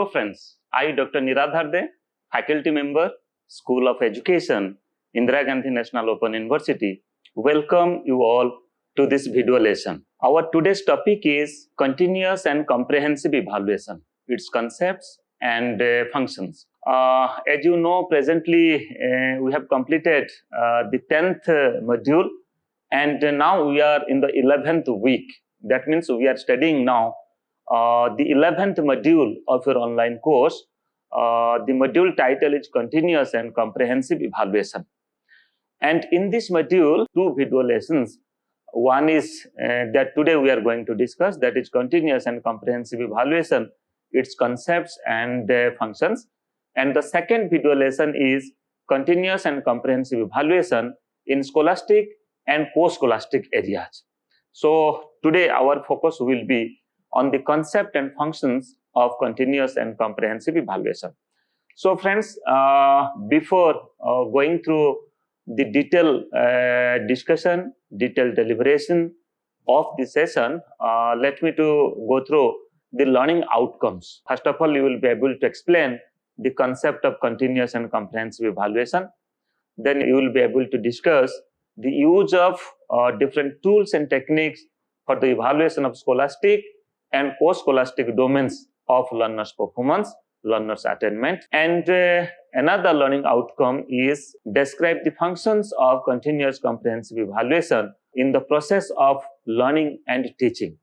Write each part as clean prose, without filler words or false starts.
Hello friends, I Dr. Niradhar, faculty member, School of Education, Indira Gandhi National Open University, welcome you all to this video lesson. Our today's topic is continuous and comprehensive evaluation, its concepts and functions. As you know, presently we have completed the 10th module, and now we are in the 11th week. That means we are studying now the 11th module of your online course. The module title is Continuous and Comprehensive Evaluation. And in this module, two video lessons. One is that today we are going to discuss, that is Continuous and Comprehensive Evaluation, its concepts and functions. And the second video lesson is Continuous and Comprehensive Evaluation in scholastic and co-scholastic areas. So today our focus will be on the concept and functions of continuous and comprehensive evaluation. So friends, before going through the detailed discussion, detailed deliberation of the session, let me to go through the learning outcomes. First of all, you will be able to explain the concept of continuous and comprehensive evaluation. Then you will be able to discuss the use of different tools and techniques for the evaluation of scholastic and post-scholastic domains of learners' performance, learners' attainment. And another learning outcome is describe the functions of continuous comprehensive evaluation in the process of learning and teaching.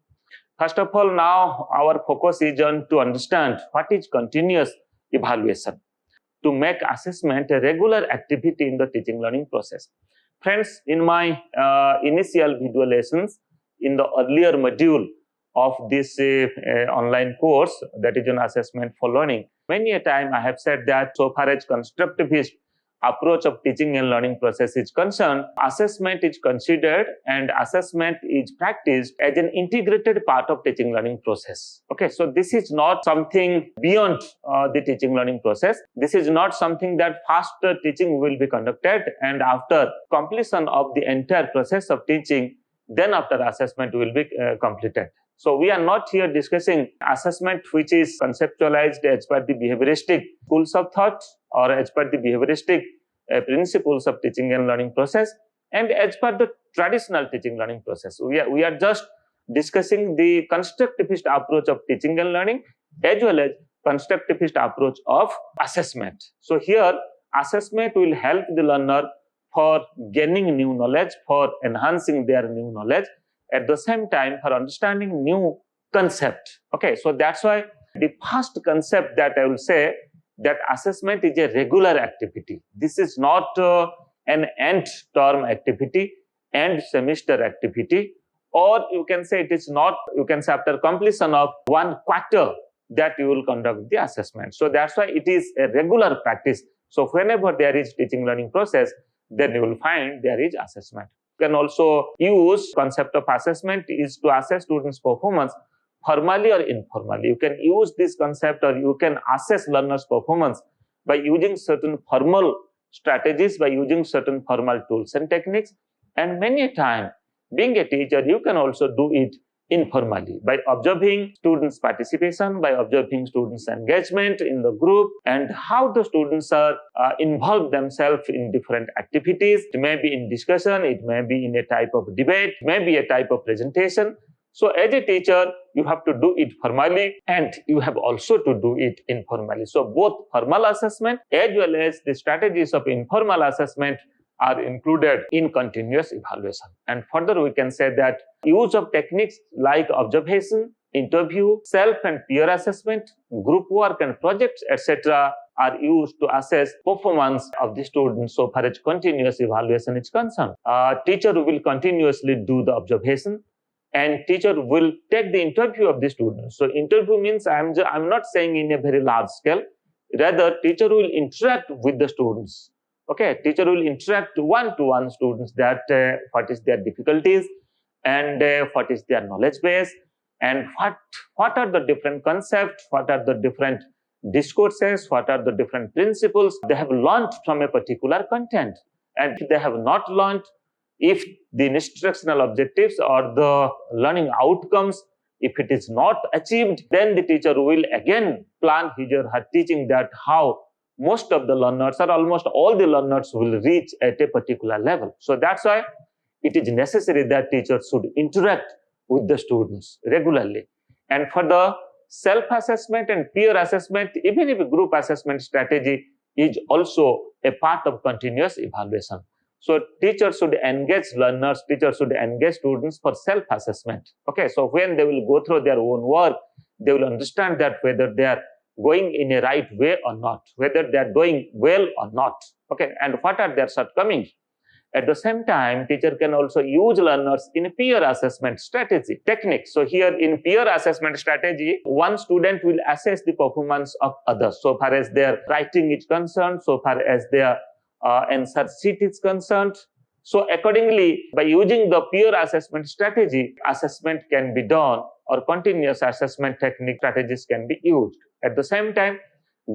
First of all, now our focus is on to understand what is continuous evaluation, to make assessment a regular activity in the teaching learning process. Friends, in my initial video lessons, in the earlier module of this online course, that is an assessment for learning, many a time I have said that so far as constructivist approach of teaching and learning process is concerned, assessment is considered and assessment is practiced as an integrated part of teaching learning process. Okay, so this is not something beyond the teaching learning process. This is not something that first teaching will be conducted and after completion of the entire process of teaching, then after assessment will be completed. So we are not here discussing assessment which is conceptualized as per the behavioristic schools of thought or as per the behavioristic principles of teaching and learning process and as per the traditional teaching learning process. We are just discussing the constructivist approach of teaching and learning as well as constructivist approach of assessment. So here assessment will help the learner for gaining new knowledge, for enhancing their new knowledge, at the same time for understanding new concept. Okay, so that's why the first concept that I will say that assessment is a regular activity. This is not an end term activity, end semester activity, or you can say it is not, you can say after completion of one quarter that you will conduct the assessment. So that's why it is a regular practice. So whenever there is teaching learning process, then you will find there is assessment. You can also use concept of assessment is to assess students' performance formally or informally. You can use this concept or you can assess learners' performance by using certain formal strategies, by using certain formal tools and techniques. And many a time, being a teacher, you can also do it informally by observing students' participation, by observing students' engagement in the group and how the students are involved themselves in different activities. It may be in discussion, it may be in a type of debate, it may be a type of presentation. So as a teacher, you have to do it formally and you have also to do it informally. So both formal assessment as well as the strategies of informal assessment are included in continuous evaluation. And further we can say that use of techniques like observation, interview, self and peer assessment, group work and projects, etc. are used to assess performance of the students so far as continuous evaluation is concerned. Teacher will continuously do the observation and teacher will take the interview of the students. So interview means I'm not saying in a very large scale, rather teacher will interact with the students. Okay, teacher will interact one-to-one students that what is their difficulties and what is their knowledge base and what are the different concepts, what are the different discourses, what are the different principles they have learned from a particular content. And if they have not learned, if the instructional objectives or the learning outcomes If it is not achieved, then the teacher will again plan his or her teaching, that how most of the learners or almost all the learners will reach at a particular level. So that's why it is necessary that teachers should interact with the students regularly. And for the self-assessment and peer assessment, even if a group assessment strategy is also a part of continuous evaluation. So teachers should engage learners, teachers should engage students for self-assessment. Okay, so when they will go through their own work, they will understand that whether they are going in a right way or not, whether they are doing well or not. Okay, and what are their shortcomings. At the same time, teacher can also use learners in peer assessment strategy technique. So here in peer assessment strategy, one student will assess the performance of others so far as their writing is concerned, so far as their answer sheet is concerned. So accordingly, by using the peer assessment strategy, assessment can be done, or continuous assessment technique strategies can be used. At the same time,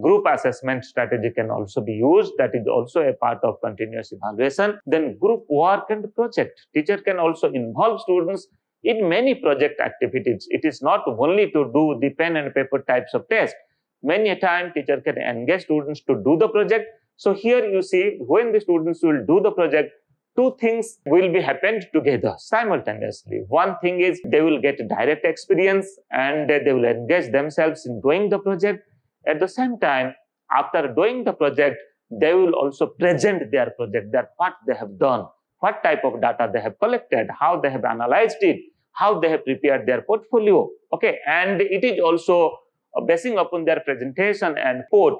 group assessment strategy can also be used. That is also a part of continuous evaluation. Then group work and project. Teacher can also involve students in many project activities. It is not only to do the pen and paper types of tests. Many a time teacher can engage students to do the project. So here you see, when the students will do the project, two things will be happened together simultaneously. One thing is they will get direct experience and they will engage themselves in doing the project. At the same time, after doing the project, they will also present their project, that what they have done, what type of data they have collected, how they have analyzed it, how they have prepared their portfolio. Okay, and it is also basing upon their presentation and code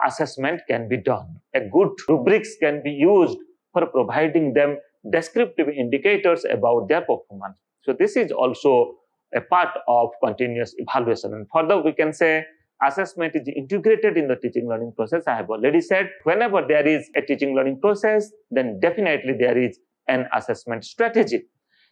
assessment can be done. A good rubrics can be used for providing them descriptive indicators about their performance. So this is also a part of continuous evaluation. And further, we can say assessment is integrated in the teaching learning process. I have already said, whenever there is a teaching learning process, then definitely there is an assessment strategy.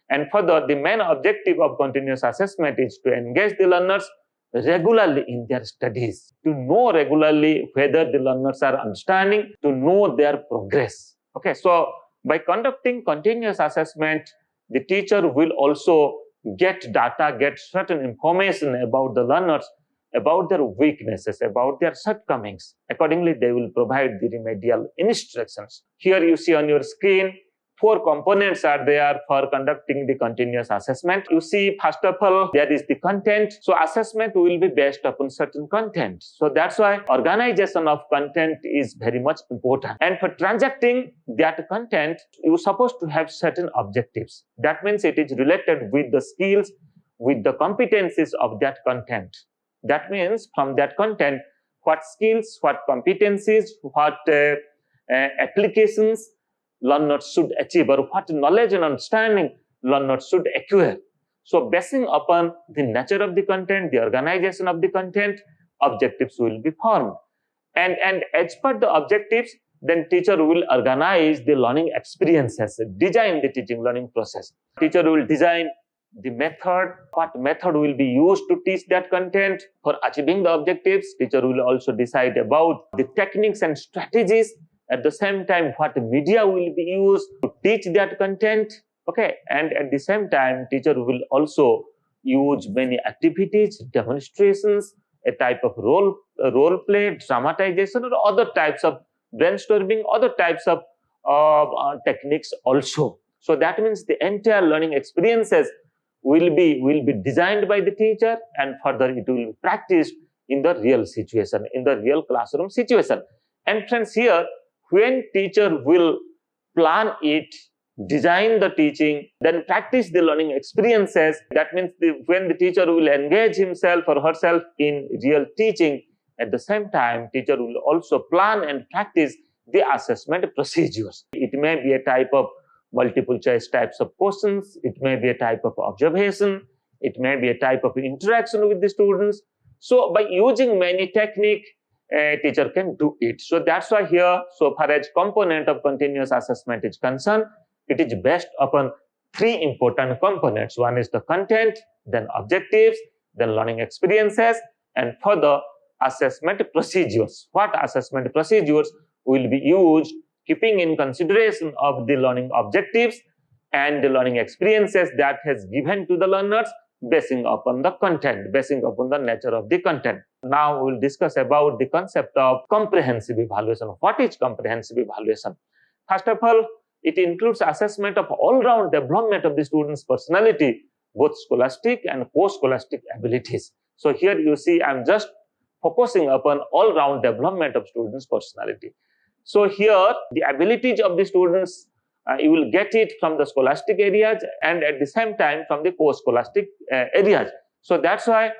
And further, the main objective of continuous assessment is to engage the learners regularly in their studies, to know regularly whether the learners are understanding, to know their progress. Okay, so by conducting continuous assessment, the teacher will also get data, get certain information about the learners, about their weaknesses, about their shortcomings. Accordingly, they will provide the remedial instructions. Here you see on your screen, 4 components are there for conducting the continuous assessment. You see, first of all, there is the content. So assessment will be based upon certain content. So that's why organization of content is very much important. And for transacting that content, you're supposed to have certain objectives. That means it is related with the skills, with the competencies of that content. That means from that content, what skills, what competencies, what applications learners should achieve, or what knowledge and understanding learners should acquire. So basing upon the nature of the content, the organization of the content, objectives will be formed. And as per the objectives, then teacher will organize the learning experiences, design the teaching learning process. Teacher will design the method, what method will be used to teach that content for achieving the objectives. Teacher will also decide about the techniques and strategies. At the same time, what media will be used to teach that content. Okay, and at the same time, teacher will also use many activities, demonstrations, a type of role play, dramatization, or other types of brainstorming, other types of techniques also. So that means the entire learning experiences will be designed by the teacher, and further it will be practiced in the real situation, in the real classroom situation. And friends, here, when teacher will plan it, design the teaching, then practice the learning experiences, that means when the teacher will engage himself or herself in real teaching, at the same time, teacher will also plan and practice the assessment procedures. It may be a type of multiple choice types of questions, it may be a type of observation, it may be a type of interaction with the students. So by using many techniques, a teacher can do it. So that's why here, so far as component of continuous assessment is concerned, it is based upon 3 important components. One is the content, then objectives, then learning experiences, and further assessment procedures. What assessment procedures will be used keeping in consideration of the learning objectives and the learning experiences that has given to the learners, basing upon the content, basing upon the nature of the content. Now we will discuss about the concept of comprehensive evaluation. What is comprehensive evaluation? First of all, it includes assessment of all-round development of the student's personality, both scholastic and co-scholastic abilities. So here you see I'm just focusing upon all-round development of students' personality. So here the abilities of the students, you will get it from the scholastic areas and at the same time from the co-scholastic areas. So that's why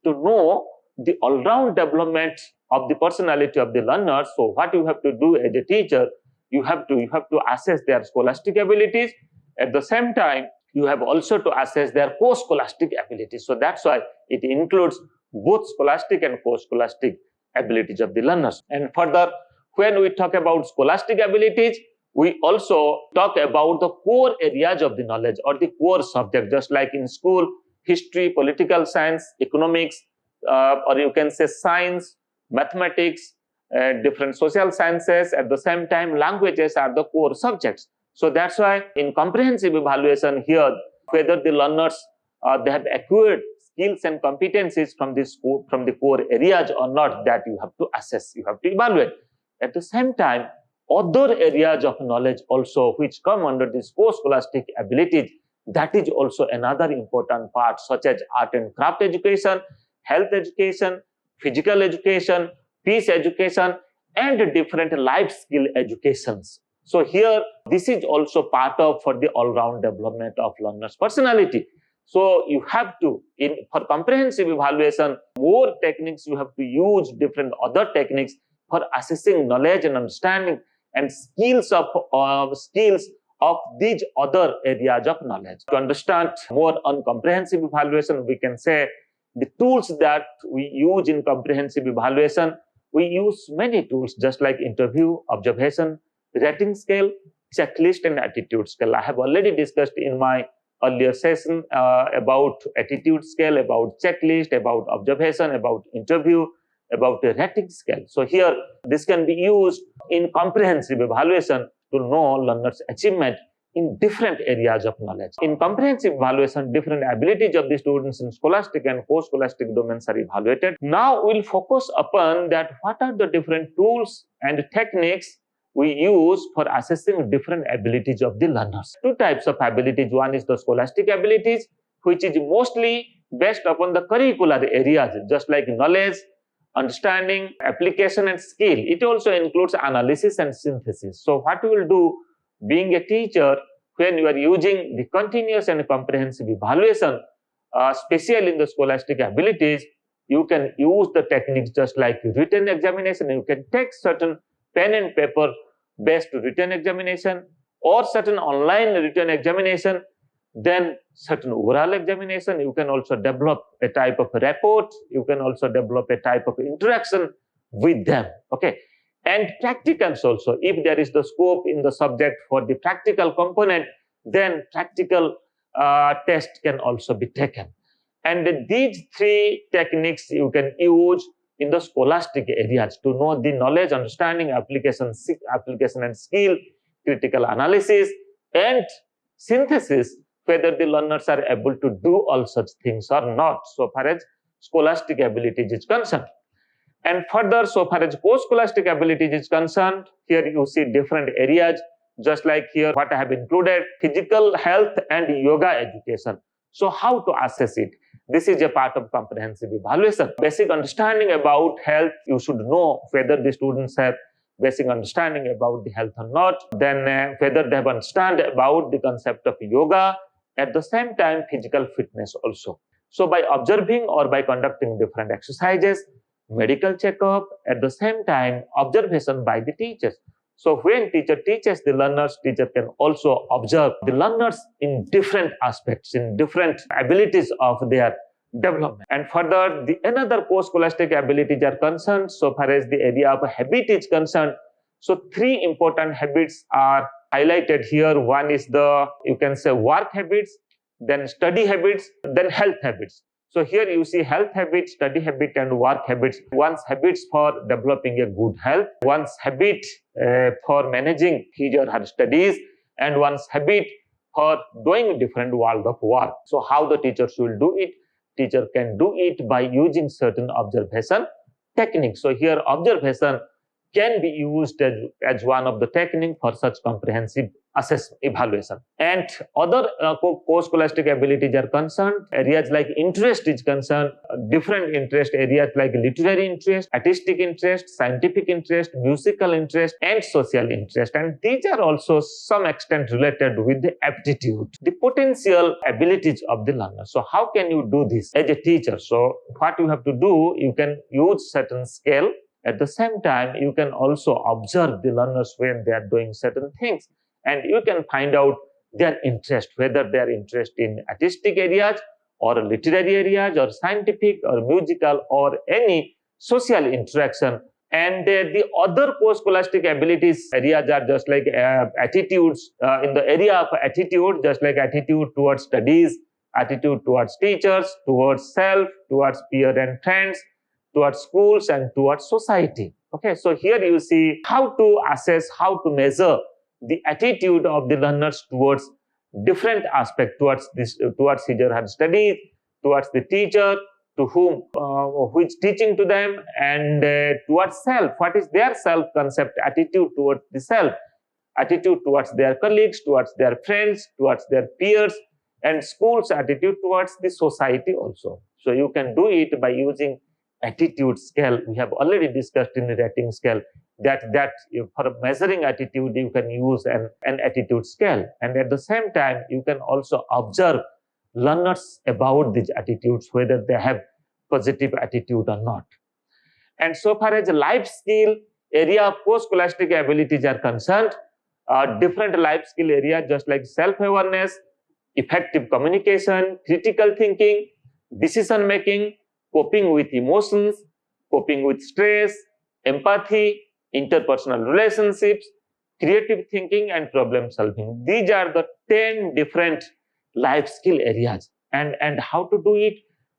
to know the all-round development of the personality of the learners, so what you have to do as a teacher, you have to assess their scholastic abilities. At the same time, you have also to assess their co-scholastic abilities. So that's why it includes both scholastic and co-scholastic abilities of the learners. And further, when we talk about scholastic abilities, we also talk about the core areas of the knowledge or the core subject, just like in school, history, political science, economics, or you can say science, mathematics, different social sciences. At the same time, languages are the core subjects. So that's why in comprehensive evaluation here, whether the learners they have acquired skills and competencies from the core areas or not, that you have to assess, you have to evaluate. At the same time, other areas of knowledge also which come under this co-scholastic abilities, that is also another important part, such as art and craft education, health education, physical education, peace education, and different life skill educations. So here, this is also part of for the all-round development of learners' personality. So you have to, for comprehensive evaluation, more techniques you have to use, different other techniques for assessing knowledge and understanding and skills of these other areas of knowledge. To understand more on comprehensive evaluation, we can say the tools that we use in comprehensive evaluation, we use many tools, just like interview, observation, rating scale, checklist, and attitude scale. I have already discussed in my earlier session about attitude scale, about checklist, about observation, about interview, about the rating scale. So here, this can be used in comprehensive evaluation to know learners' achievement in different areas of knowledge. In comprehensive evaluation, different abilities of the students in scholastic and co-scholastic domains are evaluated. Now we'll focus upon that what are the different tools and techniques we use for assessing different abilities of the learners. Two types of abilities. One is the scholastic abilities, which is mostly based upon the curricular areas, just like knowledge, understanding, application, and skill. It also includes analysis and synthesis. So what we will do, being a teacher, when you are using the continuous and comprehensive evaluation, especially in the scholastic abilities, you can use the techniques just like written examination. You can take certain pen and paper based written examination or certain online written examination, then certain oral examination. You can also develop a type of report. You can also develop a type of interaction with them. Okay. And practicals also. If there is the scope in the subject for the practical component, then practical test can also be taken. And these three techniques you can use in the scholastic areas to know the knowledge, understanding, application and skill, critical analysis, and synthesis, whether the learners are able to do all such things or not, so far as scholastic abilities is concerned. And further, so far as co-scholastic abilities is concerned, here you see different areas, just like here what I have included, physical health and yoga education. So how to assess it? This is a part of comprehensive evaluation. Basic understanding about health, you should know whether the students have basic understanding about the health or not, then whether they have understand about the concept of yoga, at the same time physical fitness also. So by observing or by conducting different exercises, medical checkup, at the same time observation by the teachers. So when teacher teaches the learners, teacher can also observe the learners in different aspects, in different abilities of their development. And further, the another co-scholastic abilities are concerned, so far as the area of habit is concerned. So three important habits are highlighted here. One is the, you can say, work habits, then study habits, then health habits. So here you see health habits, study habit, and work habits. One's habits for developing a good health, one's habit for managing his or her studies, and one's habit for doing different world of work. So how the teacher should do it? Teacher can do it by using certain observation techniques. So here observation can be used as one of the technique for such comprehensive assessment evaluation. And other co-scholastic abilities are concerned. Areas like interest is concerned, different interest areas like literary interest, artistic interest, scientific interest, musical interest, and social interest. And these are also some extent related with the aptitude, the potential abilities of the learner. So how can you do this as a teacher? So what you have to do, you can use certain scale. At the same time, you can also observe the learners when they are doing certain things, and you can find out their interest, whether they are interested in artistic areas or literary areas or scientific or musical or any social interaction. And the other co-scholastic abilities areas are just like attitudes in the area of attitude, just like attitude towards studies, attitude towards teachers, towards self, towards peer and friends, towards schools, and towards society. Okay, so here you see how to assess, how to measure the attitude of the learners towards different aspects, towards his or her studies, towards the teacher, to whom who is teaching to them, and towards self. What is their self-concept, attitude towards the self, attitude towards their colleagues, towards their friends, towards their peers, and school's attitude towards the society also. So you can do it by using attitude scale. We have already discussed in the rating scale that for measuring attitude you can use an attitude scale, and at the same time you can also observe learners about these attitudes, whether they have positive attitude or not. And so far as life skill area of co-scholastic abilities are concerned, different life skill areas just like self-awareness, effective communication, critical thinking, decision making, coping with emotions, coping with stress, empathy, interpersonal relationships, creative thinking, and problem solving. These are the 10 different life skill areas. And how to do it?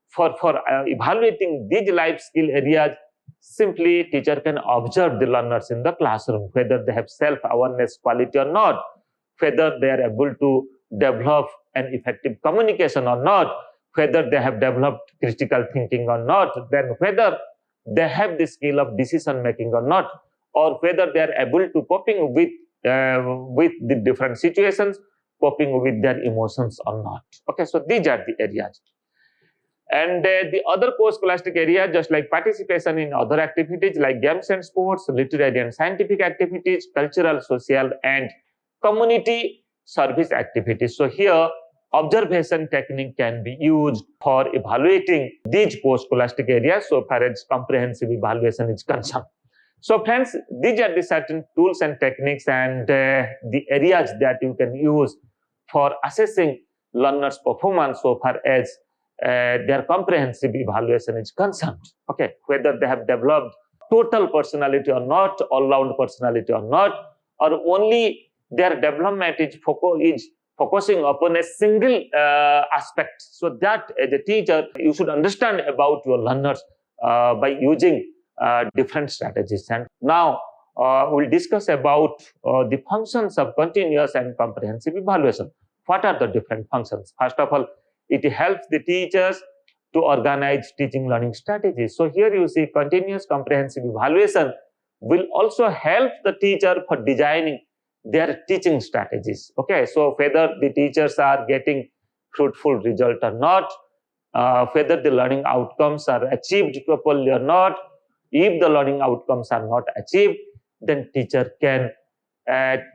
For evaluating these life skill areas, simply teacher can observe the learners in the classroom, whether they have self-awareness quality or not, whether they are able to develop an effective communication or not, whether they have developed critical thinking or not, then whether they have the skill of decision making or not, or whether they are able to coping with the different situations, coping with their emotions or not. Okay, so these are the areas. And the other co-scholastic area, just like participation in other activities like games and sports, literary and scientific activities, cultural, social, and community service activities. So here, observation technique can be used for evaluating these co-scholastic areas so far as comprehensive evaluation is concerned. So friends, these are the certain tools and techniques and the areas that you can use for assessing learners' performance so far as their comprehensive evaluation is concerned. Okay, whether they have developed total personality or not, all-round personality or not, or only their development is focusing upon a single aspect. So that as a teacher, you should understand about your learners by using different strategies. And now we'll discuss about the functions of continuous and comprehensive evaluation. What are the different functions? First of all, it helps the teachers to organize teaching learning strategies. So here you see continuous comprehensive evaluation will also help the teacher for designing their teaching strategies. Okay, so whether the teachers are getting fruitful result or not, whether the learning outcomes are achieved properly or not. If the learning outcomes are not achieved, then teacher can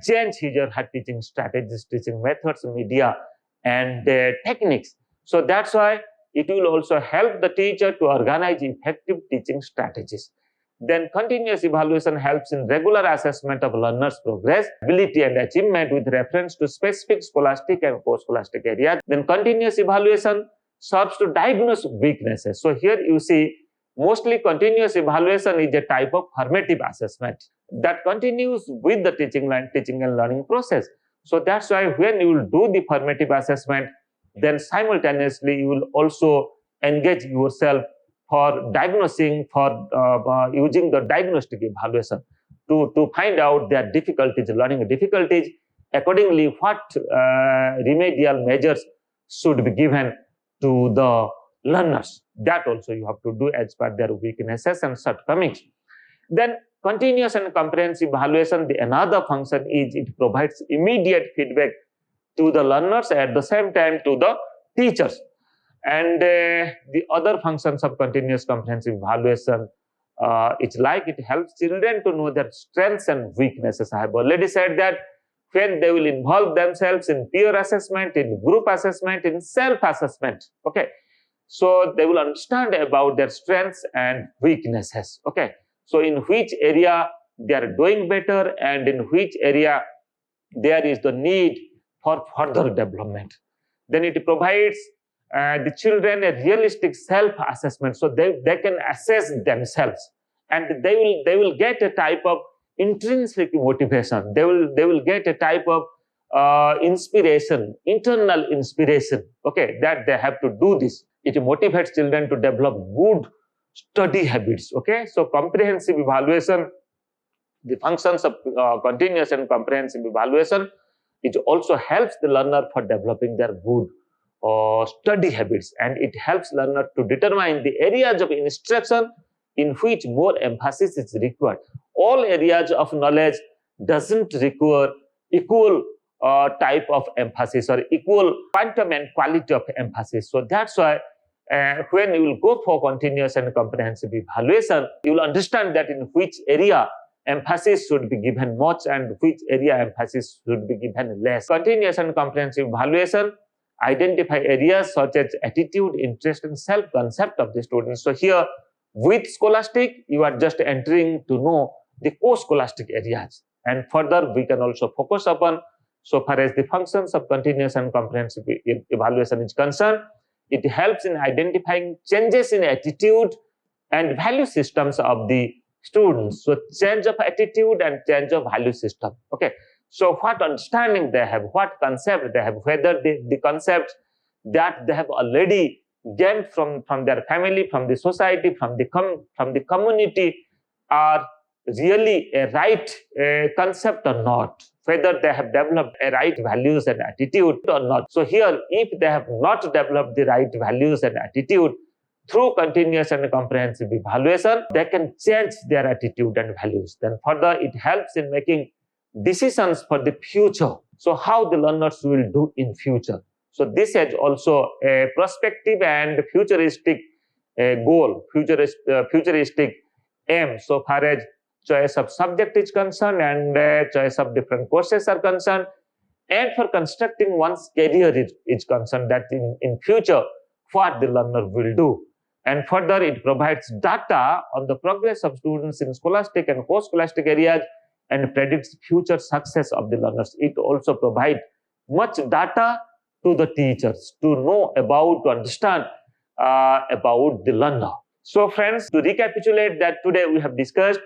change his or her teaching strategies, teaching methods, media, and techniques. So that's why it will also help the teacher to organize effective teaching strategies. Then continuous evaluation helps in regular assessment of learners' progress, ability, and achievement with reference to specific scholastic and co-scholastic areas. Then continuous evaluation serves to diagnose weaknesses. So here you see mostly continuous evaluation is a type of formative assessment that continues with the teaching and learning process. So that's why when you will do the formative assessment, then simultaneously you will also engage yourself for diagnosing, for using the diagnostic evaluation to find out their difficulties, learning difficulties, accordingly what remedial measures should be given to the learners. That also you have to do as per their weaknesses and shortcomings. Then continuous and comprehensive evaluation, the another function is it provides immediate feedback to the learners, at the same time to the teachers. And the other functions of continuous comprehensive evaluation, it's like it helps children to know their strengths and weaknesses. I have already said that when they will involve themselves in peer assessment, in group assessment, in self-assessment, okay, so they will understand about their strengths and weaknesses, okay. So in which area they are doing better and in which area there is the need for further development. Then it provides the children a realistic self-assessment, so they can assess themselves, and they will get a type of intrinsic motivation. They will get a type of inspiration, internal inspiration, okay, that they have to do this. It motivates children to develop good study habits, okay. So comprehensive evaluation, the functions of continuous and comprehensive evaluation, it also helps the learner for developing their good study habits, and it helps learner to determine the areas of instruction in which more emphasis is required. All areas of knowledge doesn't require equal type of emphasis or equal quantum and quality of emphasis. So that's why when you will go for continuous and comprehensive evaluation, you will understand that in which area emphasis should be given much and which area emphasis should be given less. Continuous and comprehensive evaluation identify areas such as attitude, interest, and self-concept of the students. So here, with scholastic, you are just entering to know the co-scholastic areas. And further, we can also focus upon, so far as the functions of continuous and comprehensive evaluation is concerned, it helps in identifying changes in attitude and value systems of the students. So change of attitude and change of value system. Okay. So what understanding they have, what concept they have, whether the concepts that they have already gained from their family, from the society, from the community are really a right concept or not, whether they have developed a right values and attitude or not. So here, if they have not developed the right values and attitude, through continuous and comprehensive evaluation, they can change their attitude and values. Then further, it helps in making decisions for the future. So how the learners will do in future. So this has also a prospective and futuristic goal, futuristic aim, so far as choice of subject is concerned and choice of different courses are concerned, and for constructing one's career is concerned, that in future what the learner will do. And further, it provides data on the progress of students in scholastic and post-scholastic areas and predicts future success of the learners. It also provides much data to the teachers to know about, to understand about the learner. So friends, to recapitulate that today we have discussed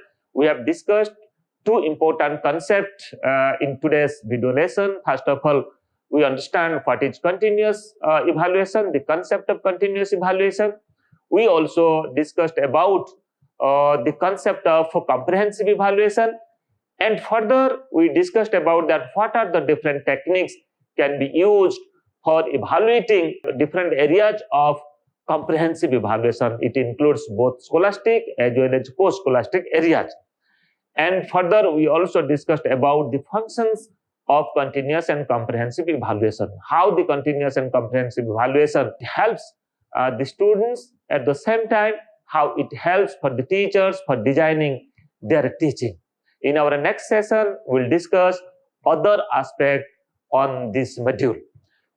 two important concepts in today's video lesson. First of all, we understand what is continuous evaluation, the concept of continuous evaluation. We also discussed about the concept of comprehensive evaluation. And further, we discussed about that what are the different techniques can be used for evaluating different areas of comprehensive evaluation. It includes both scholastic as well as post-scholastic areas. And further, we also discussed about the functions of continuous and comprehensive evaluation, how the continuous and comprehensive evaluation helps the students, at the same time how it helps for the teachers for designing their teaching. In our next session, we'll discuss other aspects on this module.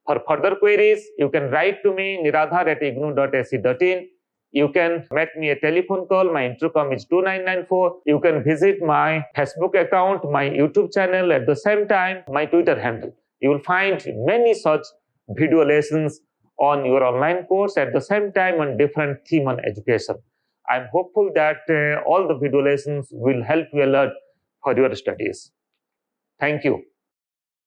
For further queries, you can write to me niradhar@ignou.ac.in. You can make me a telephone call. My intercom is 2994. You can visit my Facebook account, my YouTube channel, at the same time my Twitter handle. You will find many such video lessons on your online course, at the same time on different theme on education. I'm hopeful that all the video lessons will help you a lot for your studies. Thank you.